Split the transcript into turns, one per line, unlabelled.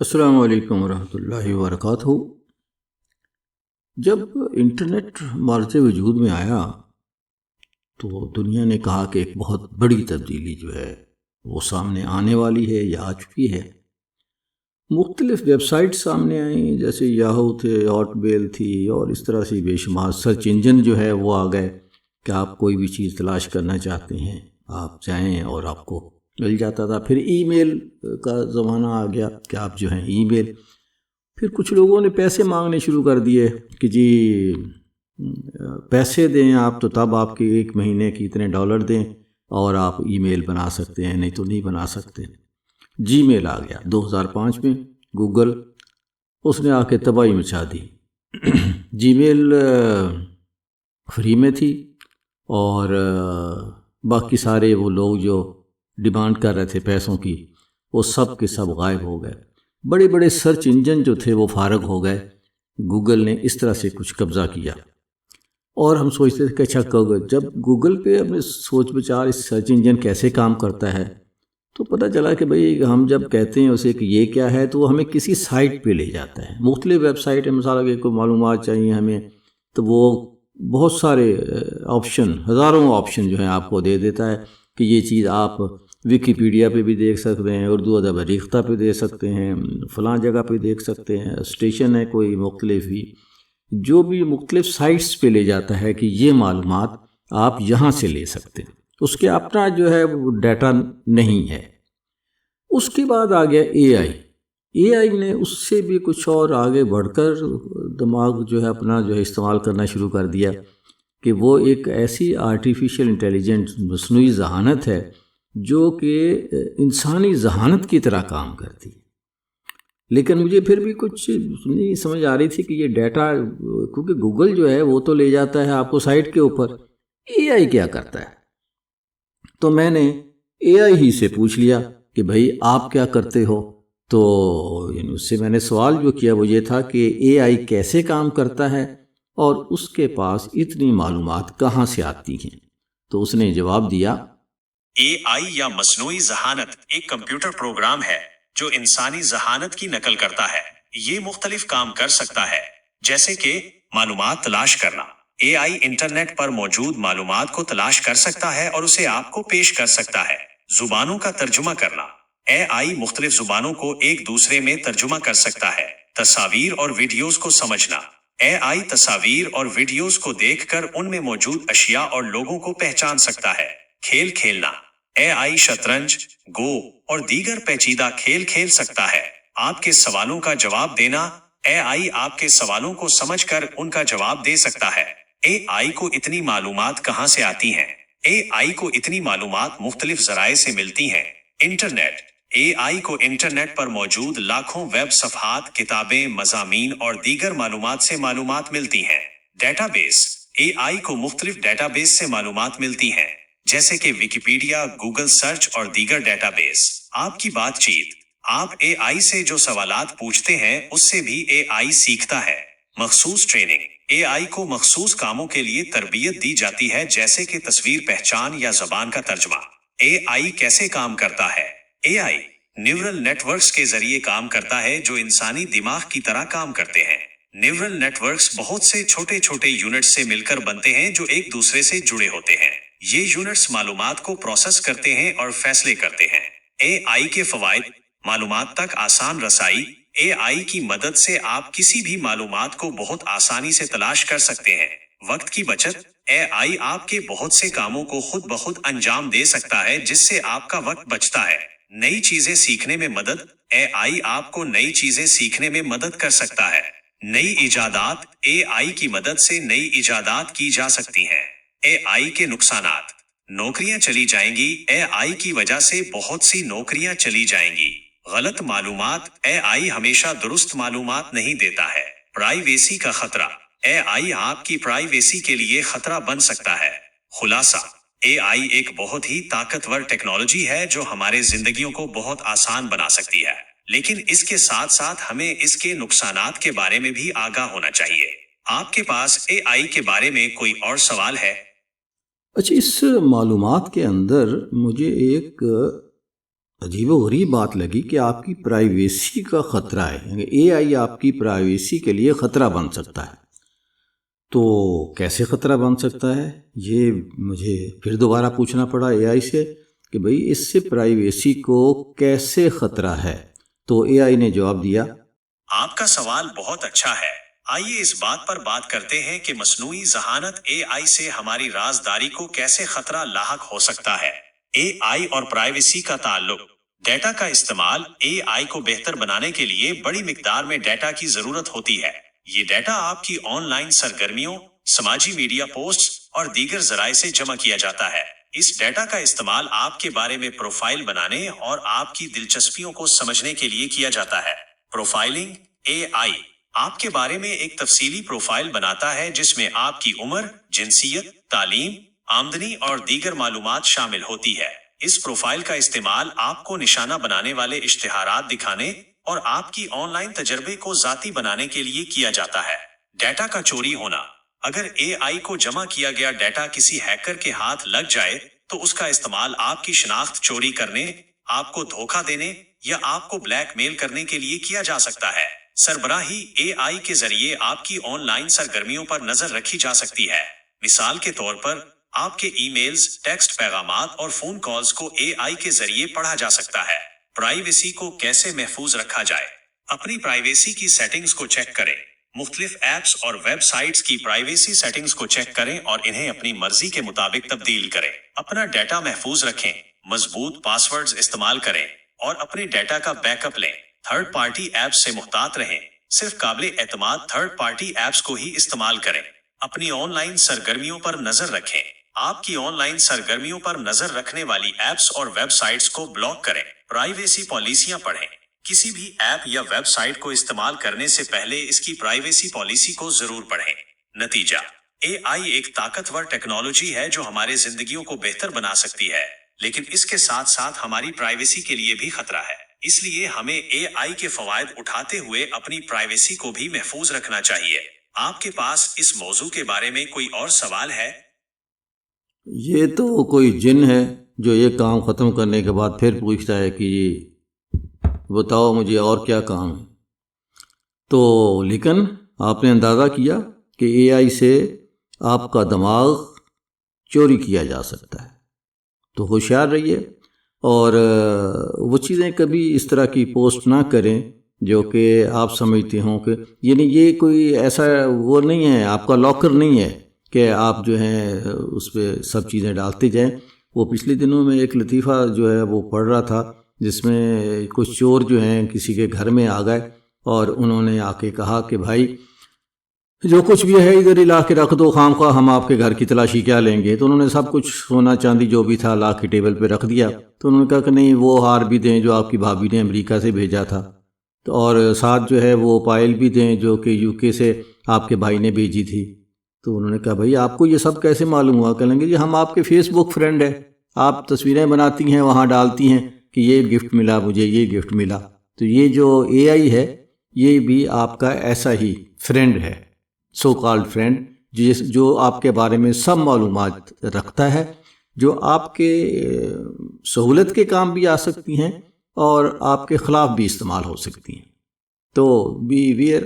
السلام علیکم ورحمۃ اللہ وبرکاتہ۔ جب انٹرنیٹ مارز وجود میں آیا تو دنیا نے کہا کہ ایک بہت بڑی تبدیلی جو ہے وہ سامنے آنے والی ہے یا آ چکی ہے۔ مختلف ویب سائٹ سامنے آئیں، جیسے یاہو تھے، ہاٹ میل تھی، اور اس طرح سے بے شمار سرچ انجن جو ہے وہ آ گئے کہ آپ کوئی بھی چیز تلاش کرنا چاہتے ہیں آپ جائیں اور آپ کو مل جاتا تھا۔ پھر ای میل کا زمانہ آ گیا کہ آپ جو ہیں ای میل، پھر کچھ لوگوں نے پیسے مانگنے شروع کر دیے کہ جی پیسے دیں آپ تو تب آپ کے ایک مہینے کی اتنے ڈالر دیں اور آپ ای میل بنا سکتے ہیں، نہیں تو نہیں بنا سکتے۔ جی میل آ گیا 2005 میں، گوگل اس نے آ کے تباہی مچا دی۔ جی میل فری میں تھی اور باقی سارے وہ لوگ جو ڈیمانڈ کر رہے تھے پیسوں کی وہ سب کے سب غائب ہو گئے۔ بڑے بڑے سرچ انجن جو تھے وہ فارغ ہو گئے۔ گوگل نے اس طرح سے کچھ قبضہ کیا اور ہم سوچتے تھے کہ اچھا جب گوگل پہ ہمیں سوچ بچار اس سرچ انجن کیسے کام کرتا ہے تو پتہ چلا کہ بھئی ہم جب کہتے ہیں اسے کہ یہ کیا ہے تو وہ ہمیں کسی سائٹ پہ لے جاتا ہے۔ مختلف ویب سائٹ ہے، مثال کہ کوئی معلومات چاہیے ہمیں تو وہ بہت سارے آپشن، ہزاروں آپشن جو ہیں آپ کو دے دیتا ہے کہ یہ چیز آپ ویکیپیڈیا پہ بھی دیکھ سکتے ہیں، اردو ادب ریختہ پہ دیکھ سکتے ہیں، فلاں جگہ پہ دیکھ سکتے ہیں، اسٹیشن ہے کوئی مختلف ہی جو بھی مختلف سائٹس پہ لے جاتا ہے کہ یہ معلومات آپ یہاں سے لے سکتے ہیں۔ اس کے اپنا جو ہے وہ ڈیٹا نہیں ہے۔ اس کے بعد آ گیا اے آئی نے اس سے بھی کچھ اور آگے بڑھ کر دماغ جو ہے اپنا جو ہے استعمال کرنا شروع کر دیا کہ وہ ایک ایسی آرٹیفیشل انٹیلیجنٹ مصنوعی ذہانت ہے جو کہ انسانی ذہانت کی طرح کام کرتی ہے۔ لیکن مجھے پھر بھی کچھ نہیں سمجھ آ رہی تھی کہ یہ ڈیٹا، کیونکہ گوگل جو ہے وہ تو لے جاتا ہے آپ کو سائٹ کے اوپر، اے آئی کیا کرتا ہے؟ تو میں نے اے آئی ہی سے پوچھ لیا کہ بھائی آپ کیا کرتے ہو؟ تو اس سے میں نے سوال جو کیا وہ یہ تھا کہ اے آئی کیسے کام کرتا ہے اور اس کے پاس اتنی معلومات کہاں سے آتی ہیں؟ تو اس نے جواب دیا،
اے آئی یا مصنوعی ذہانت ایک کمپیوٹر پروگرام ہے جو انسانی ذہانت کی نقل کرتا ہے۔ یہ مختلف کام کر سکتا ہے، جیسے کہ معلومات تلاش کرنا۔ اے آئی انٹرنیٹ پر موجود معلومات کو تلاش کر سکتا ہے اور اسے آپ کو پیش کر سکتا ہے۔ زبانوں کا ترجمہ کرنا۔ اے آئی مختلف زبانوں کو ایک دوسرے میں ترجمہ کر سکتا ہے۔ تصاویر اور ویڈیوز کو سمجھنا۔ اے آئی تصاویر اور ویڈیوز کو دیکھ کر ان میں موجود اشیاء اور لوگوں کو پہچان سکتا ہے۔ کھیل کھیلنا۔ اے آئی شطرنج، گو اور دیگر پیچیدہ کھیل کھیل سکتا ہے۔ آپ کے سوالوں کا جواب دینا۔ اے آئی آپ کے سوالوں کو سمجھ کر ان کا جواب دے سکتا ہے۔ اے آئی کو اتنی معلومات کہاں سے آتی ہیں؟ اے آئی کو اتنی معلومات مختلف ذرائع سے ملتی ہیں۔ انٹرنیٹ۔ اے آئی کو انٹرنیٹ پر موجود لاکھوں ویب صفحات، کتابیں، مضامین اور دیگر معلومات سے معلومات ملتی ہیں۔ Data base. اے آئی کو مختلف ڈیٹا بیس سے معلومات ملتی ہیں، جیسے کہ ویکیپیڈیا، گوگل سرچ اور دیگر ڈیٹا بیس۔ آپ کی بات چیت۔ آپ اے آئی سے جو سوالات پوچھتے ہیں اس سے بھی اے آئی سیکھتا ہے۔ مخصوص ٹریننگ۔ اے آئی کو مخصوص کاموں کے لیے تربیت دی جاتی ہے، جیسے کہ تصویر پہچان یا زبان کا ترجمہ۔ اے آئی کیسے کام کرتا ہے؟ اے آئی نیورل نیٹ ورکس کے ذریعے کام کرتا ہے جو انسانی دماغ کی طرح کام کرتے ہیں۔ نیورل نیٹ ورکس بہت سے چھوٹے چھوٹے یونٹس سے مل کر بنتے ہیں جو ایک دوسرے سے جڑے ہوتے ہیں۔ یہ یونٹس معلومات کو پروسیس کرتے ہیں اور فیصلے کرتے ہیں۔ اے آئی کے فوائد۔ معلومات تک آسان رسائی۔ اے آئی کی مدد سے آپ کسی بھی معلومات کو بہت آسانی سے تلاش کر سکتے ہیں۔ وقت کی بچت۔ اے آئی آپ کے بہت سے کاموں کو خود بخود انجام دے سکتا ہے جس سے آپ کا وقت بچتا ہے۔ نئی چیزیں سیکھنے میں مدد۔ اے آئی آپ کو نئی چیزیں سیکھنے میں مدد کر سکتا ہے۔ نئی ایجادات۔ اے آئی کی مدد سے نئی ایجادات کی جا سکتی ہیں۔ اے آئی کے نقصانات۔ نوکریاں چلی جائیں گی۔ اے آئی کی وجہ سے بہت سی نوکریاں چلی جائیں گی۔ غلط معلومات۔ اے آئی ہمیشہ درست معلومات نہیں دیتا ہے۔ پرائیویسی کا خطرہ۔ اے آئی آپ کی پرائیویسی کے لیے خطرہ بن سکتا ہے۔ خلاصہ، اے آئی ایک بہت ہی طاقتور ٹیکنالوجی ہے جو ہمارے زندگیوں کو بہت آسان بنا سکتی ہے، لیکن اس کے ساتھ ساتھ ہمیں اس کے نقصانات کے بارے میں بھی آگاہ ہونا چاہیے۔ آپ کے پاس اے آئی کے بارے میں کوئی اور سوال ہے؟
اچھا، اس معلومات کے اندر مجھے ایک عجیب و غریب بات لگی کہ آپ کی پرائیویسی کا خطرہ ہے، یعنی اے آئی آپ کی پرائیویسی کے لیے خطرہ بن سکتا ہے۔ تو کیسے خطرہ بن سکتا ہے؟ یہ مجھے پھر دوبارہ پوچھنا پڑا اے آئی سے کہ بھئی اس سے پرائیویسی کو کیسے خطرہ ہے؟ تو اے آئی نے جواب دیا،
آپ کا سوال بہت اچھا ہے۔ آئیے اس بات پر بات کرتے ہیں کہ مصنوعی ذہانت اے آئی سے ہماری رازداری کو کیسے خطرہ لاحق ہو سکتا ہے۔ اے آئی اور پرائیویسی کا تعلق۔ ڈیٹا کا استعمال۔ اے آئی کو بہتر بنانے کے لیے بڑی مقدار میں ڈیٹا کی ضرورت ہوتی ہے۔ یہ ڈیٹا آپ کی آن لائن سرگرمیوں، سماجی میڈیا پوسٹس اور دیگر ذرائع سے جمع کیا جاتا ہے۔ اس ڈیٹا کا استعمال آپ کے بارے میں پروفائل بنانے اور آپ کی دلچسپیوں کو سمجھنے کے لیے کیا جاتا ہے۔ پروفائلنگ۔ اے آئی آپ کے بارے میں ایک تفصیلی پروفائل بناتا ہے جس میں آپ کی عمر، جنسیت، تعلیم، آمدنی اور دیگر معلومات شامل ہوتی ہے۔ اس پروفائل کا استعمال آپ کو نشانہ بنانے والے اشتہارات دکھانے اور آپ کی آن لائن تجربے کو ذاتی بنانے کے لیے کیا جاتا ہے۔ ڈیٹا کا چوری ہونا۔ اگر اے آئی کو جمع کیا گیا ڈیٹا کسی ہیکر کے ہاتھ لگ جائے تو اس کا استعمال آپ کی شناخت چوری کرنے، آپ کو دھوکہ دینے یا آپ کو بلیک میل کرنے کے لیے کیا جا سکتا ہے۔ سربراہی۔ اے آئی کے ذریعے آپ کی آن لائن سرگرمیوں پر نظر رکھی جا سکتی ہے۔ مثال کے طور پر آپ کے ای میلز، ٹیکسٹ پیغامات اور فون کالز کو اے آئی کے ذریعے پڑھا جا سکتا ہے۔ پرائیویسی کو کیسے محفوظ رکھا جائے؟ اپنی پرائیویسی کی سیٹنگز کو چیک کریں۔ مختلف ایپس اور ویب سائٹس کی پرائیویسی سیٹنگز کو چیک کریں اور انہیں اپنی مرضی کے مطابق تبدیل کریں۔ اپنا ڈیٹا محفوظ رکھیں، مضبوط پاس ورڈز استعمال کریں اور اپنے ڈیٹا کا بیک اپ لیں۔ تھرڈ پارٹی ایپس سے محتاط رہیں، صرف قابل اعتماد تھرڈ پارٹی ایپس کو ہی استعمال کریں۔ اپنی آن لائن سرگرمیوں پر نظر رکھیں۔ آپ کی آن لائن سرگرمیوں پر نظر رکھنے والی ایپس اور ویب سائٹس کو بلاک کریں۔ پرائیویسی پالیسیاں پڑھیں۔ کسی بھی ایپ یا ویب سائٹ کو استعمال کرنے سے پہلے اس کی پرائیویسی پالیسی کو ضرور پڑھیں۔ نتیجہ: اے آئی ایک طاقتور ٹیکنالوجی ہے جو ہمارے زندگیوں کو بہتر بنا سکتی ہے، لیکن اس کے ساتھ ساتھ ہماری پرائیویسی کے لیے بھی خطرہ ہے۔ اس لیے ہمیں اے آئی کے فوائد اٹھاتے ہوئے اپنی پرائیویسی کو بھی محفوظ رکھنا چاہیے۔ آپ کے پاس اس موضوع کے بارے میں کوئی اور سوال ہے؟
یہ تو کوئی جن ہے جو یہ کام ختم کرنے کے بعد پھر پوچھتا ہے کہ بتاؤ مجھے اور کیا کام ہے۔ تو لیکن آپ نے اندازہ کیا کہ اے آئی سے آپ کا دماغ چوری کیا جا سکتا ہے، تو ہوشیار رہیے اور وہ چیزیں کبھی اس طرح کی پوسٹ نہ کریں جو کہ آپ سمجھتے ہوں کہ یعنی یہ کوئی ایسا وہ نہیں ہے، آپ کا لاکر نہیں ہے کہ آپ جو ہیں اس پہ سب چیزیں ڈالتے جائیں۔ وہ پچھلے دنوں میں ایک لطیفہ جو ہے وہ پڑھ رہا تھا جس میں کچھ چور جو ہیں کسی کے گھر میں آ گئے اور انہوں نے آ کے کہا کہ بھائی جو کچھ بھی ہے ادھر ہی لا کے رکھ دو، خام خواہ ہم آپ کے گھر کی تلاشی کیا لیں گے۔ تو انہوں نے سب کچھ سونا چاندی جو بھی تھا لا کے ٹیبل پہ رکھ دیا۔ تو انہوں نے کہا کہ نہیں وہ ہار بھی دیں جو آپ کی بھابھی نے امریکہ سے بھیجا تھا، اور ساتھ جو ہے وہ پائل بھی دیں جو کہ یو کے سے آپ کے بھائی نے بھیجی تھی۔ تو انہوں نے کہا بھائی آپ کو یہ سب کیسے معلوم ہوا؟ کہیں گے جی ہم آپ کے فیس بک فرینڈ ہیں، آپ تصویریں بناتی ہیں وہاں ڈالتی ہیں کہ یہ گفٹ ملا مجھے، یہ گفٹ ملا۔ تو یہ جو اے آئی ہے یہ بھی آپ کا ایسا ہی فرینڈ ہے، سو کالڈ فرینڈ، جو آپ کے بارے میں سب معلومات رکھتا ہے، جو آپ کے سہولت کے کام بھی آ سکتی ہیں اور آپ کے خلاف بھی استعمال ہو سکتی ہیں۔ تو بی ویئر